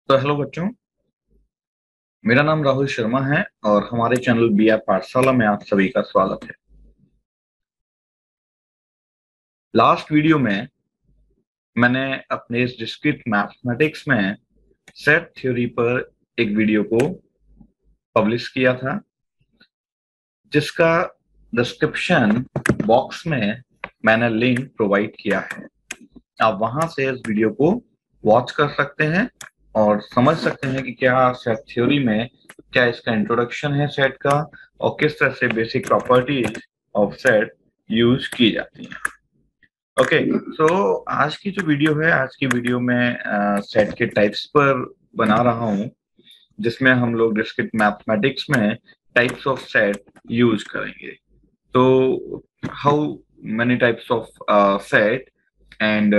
तो हेलो बच्चों, मेरा नाम राहुल शर्मा है और हमारे चैनल बीआर पाठशाला में आप सभी का स्वागत है। लास्ट वीडियो में मैंने अपने इस डिस्क्रीट मैथमेटिक्स में सेट थ्योरी पर एक वीडियो को पब्लिश किया था, जिसका डिस्क्रिप्शन बॉक्स में मैंने लिंक प्रोवाइड किया है। आप वहां से इस वीडियो को वॉच कर सकते हैं और समझ सकते हैं कि क्या सेट थ्योरी में क्या इसका इंट्रोडक्शन है सेट का और किस तरह से basic properties of set use की जाती हैं। ओके, सो आज की जो वीडियो है, आज की वीडियो में सेट के टाइप्स पर बना रहा हूं, जिसमें हम लोग डिस्क्रीट मैथमेटिक्स में टाइप्स ऑफ सेट यूज करेंगे। तो how many types of set and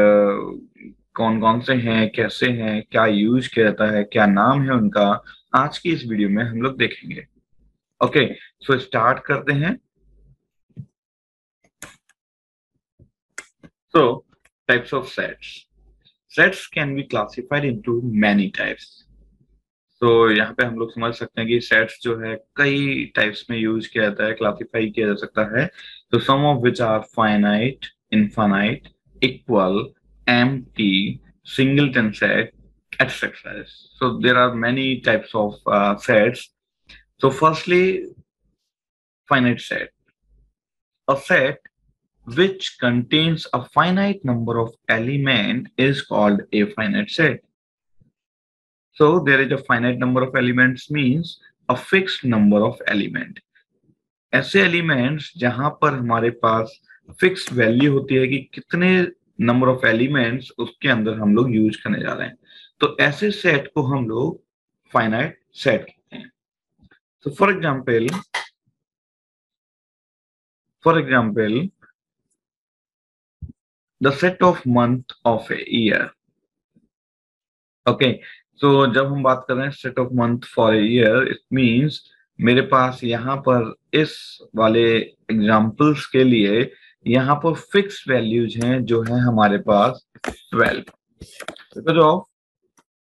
कौन कौन से हैं, कैसे हैं, क्या यूज किया जाता है, क्या नाम है उनका, आज की इस वीडियो में हम लोग देखेंगे। ओके, सो स्टार्ट करते हैं। सो types of sets sets can be classified into many types. तो यहाँ पे हम लोग समझ सकते हैं कि सेट्स जो है कई टाइप्स में यूज किया जाता है, क्लासिफाई किया जा सकता है। तो some of which are finite, infinite, equal, empty, singleton set, etc. So there are many types of sets. So firstly, finite set. A set which contains a finite number of elements is called a finite set. So there is a finite number of elements means a fixed number of element. ऐसे elements जहां पर हमारे पास fix value होती है कि कितने number of elements उसके अंदर हम लोग यूज करने जा रहे हैं, तो ऐसे सेट को हम लोग फाइनाइट सेट कहते हैं। तो for example the set of month of a year. Okay, so जब हम बात कर रहे हैं set of month for a year, it means मेरे पास यहाँ पर इस वाले एग्जाम्पल्स के लिए यहाँ पर फिक्स वैल्यूज हैं जो है हमारे पास 12, because of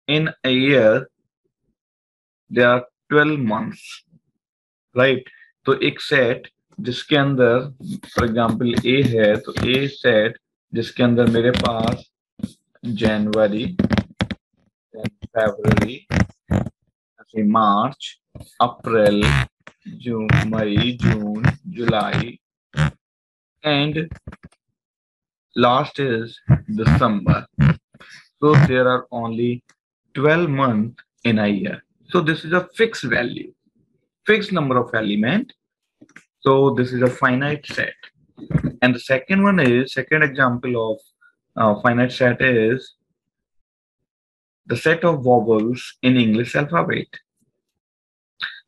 in a year there are 12 months, right. तो एक सेट जिसके अंदर फॉर एग्जाम्पल ए है, तो ए सेट जिसके अंदर मेरे पास जनवरी, फरवरी, मार्च, अप्रैल, जून, मई, जून, जुलाई, and last is December. So there are only 12 months in a year. So this is a fixed value, fixed number of element. So this is a finite set. And the second example of finite set is the set of vowels in English alphabet.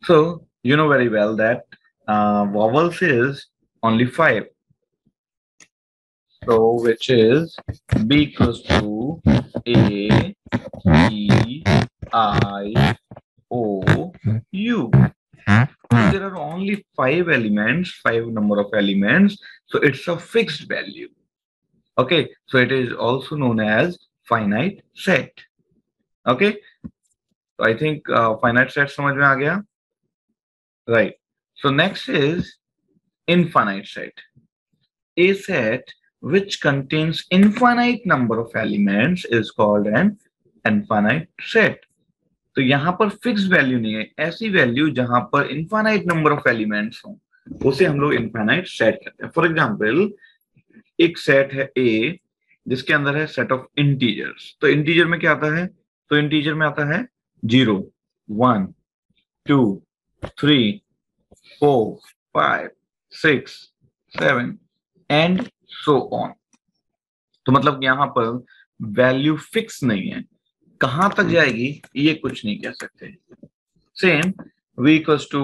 So you know very well that vowels is only 5. So which is B equals to A, E, I, O, U. So there are only 5 elements, 5 number of elements. So it's a fixed value. Okay, so it is also known as finite set. Okay, so I think finite set समझ में आ गया, right? So next is infinite set. A set which contains infinite number of elements is called an infinite set. तो यहाँ पर fix value नहीं है, ऐसी value जहां पर इनफाइनाइट नंबर ऑफ एलिमेंट्स हो उसे हम लोग इनफाइनाइट सेट कहते हैं। फॉर एग्जांपल एक सेट है ए जिसके अंदर है सेट ऑफ इंटीजर्स। तो इंटीजर में क्या आता है? तो इंटीजर में आता है 0, 1, 2, 3, 4, 5, 6, 7 एंड सो ऑन। तो मतलब यहाँ पर वैल्यू फिक्स नहीं है, कहां तक जाएगी ये कुछ नहीं कह सकते। Same v equals to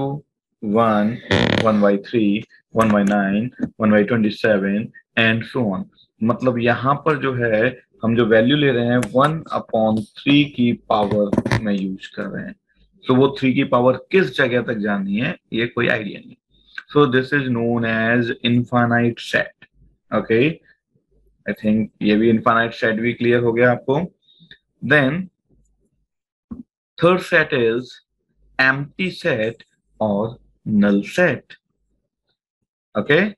1, 1/3, 1/9, 1/27 and so on. मतलब यहाँ पर जो है हम जो वैल्यू ले रहे हैं 1/3 की पावर में यूज कर रहे हैं। तो वो 3 की पावर किस जगह तक जानी है ये कोई आइडिया नहीं। So this is known as infinite set. Okay, I think ये भी इनफाइनाइट सेट भी क्लियर हो गया आपको। Then Third set is empty set or null set. Okay,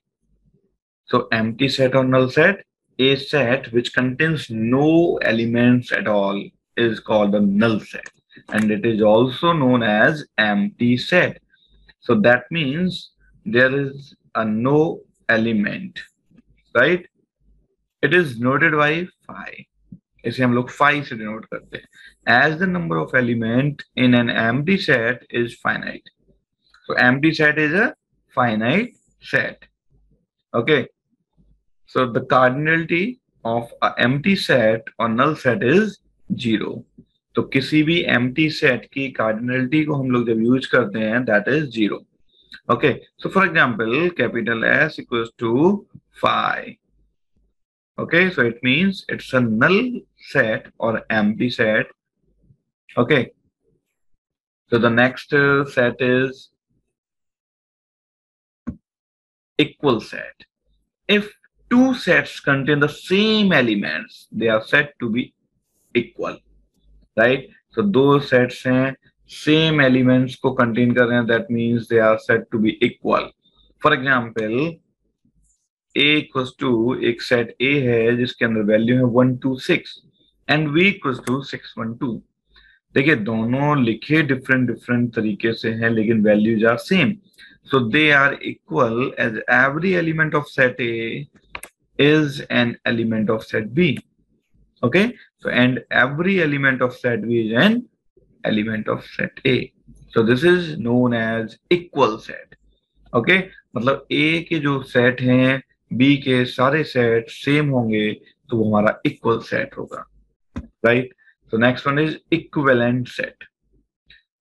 so empty set or null set, a set which contains no elements at all is called a null set, and it is also known as empty set. So that means there is a no element, right? It is noted by phi. इसे हम लोग phi से denote करते हैं. As the number of element in an empty set is finite. So empty set is a finite set. Okay. So the cardinality of a empty set or null set is 0. तो किसी भी empty set की cardinality को हम लोग जब use करते हैं that is 0. Okay. So for example, capital S equals to phi. Okay. So it means it's a null set or empty set. Okay. So the next set is equal set. If two sets contain the same elements, they are said to be equal, right? So those sets हैं same elements को contain कर रहे हैं, that means they are said to be equal. For example, A equals to एक set A है जिसके अंदर value है 1 2 6 and B equals to 6 1 2. देखिए दोनों लिखे different तरीके से हैं लेकिन values are same. So they are equal as every element of set A is an element of set B. Okay, so and every element of set B is an element of set A. So this is known as equal set. Okay, मतलब A के जो set हैं B के सारे set same होंगे तो वो हमारा equal set होगा, right? So next one is equivalent set.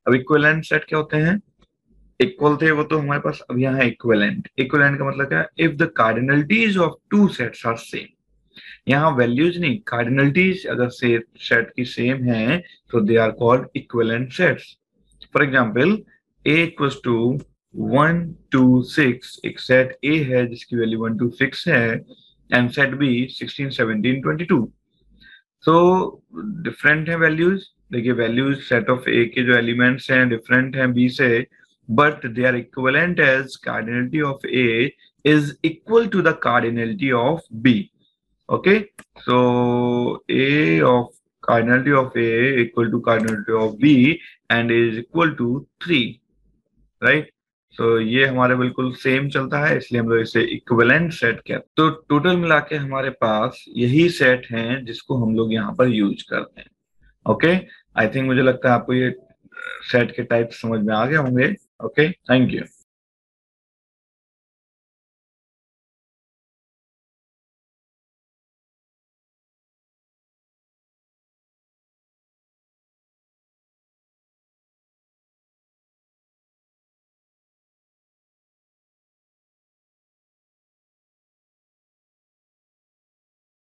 अब equivalent set क्या होते हैं? Equal थे वो तो हमारे पास, अब यहाँ है equivalent. Equivalent का मतलब क्या है? If the cardinalities of two sets are same. यहाँ values नहीं, cardinalities अगर set की same हैं तो they are called equivalent sets. For example, A equals to 1 2 6 एक set A है जिसकी value 1 2 6 है and set B 16 17 22. So different है values. देखिए values set of A के जो elements हैं different हैं B से, but they are equivalent as cardinality of A is equal to the cardinality of B. Okay, so A of cardinality of A equal to cardinality of B and is equal to 3, right? So ये हमारे बिल्कुल same चलता है इसलिए हम लोग इसे equivalent set कहते हैं. तो टोटल मिला के हमारे पास यही सेट हैं जिसको हम लोग यहाँ पर यूज करते हैं. ओके, आई थिंक मुझे लगता है आपको ये सेट के टाइप समझ में आ गए होंगे. Okay, thank you.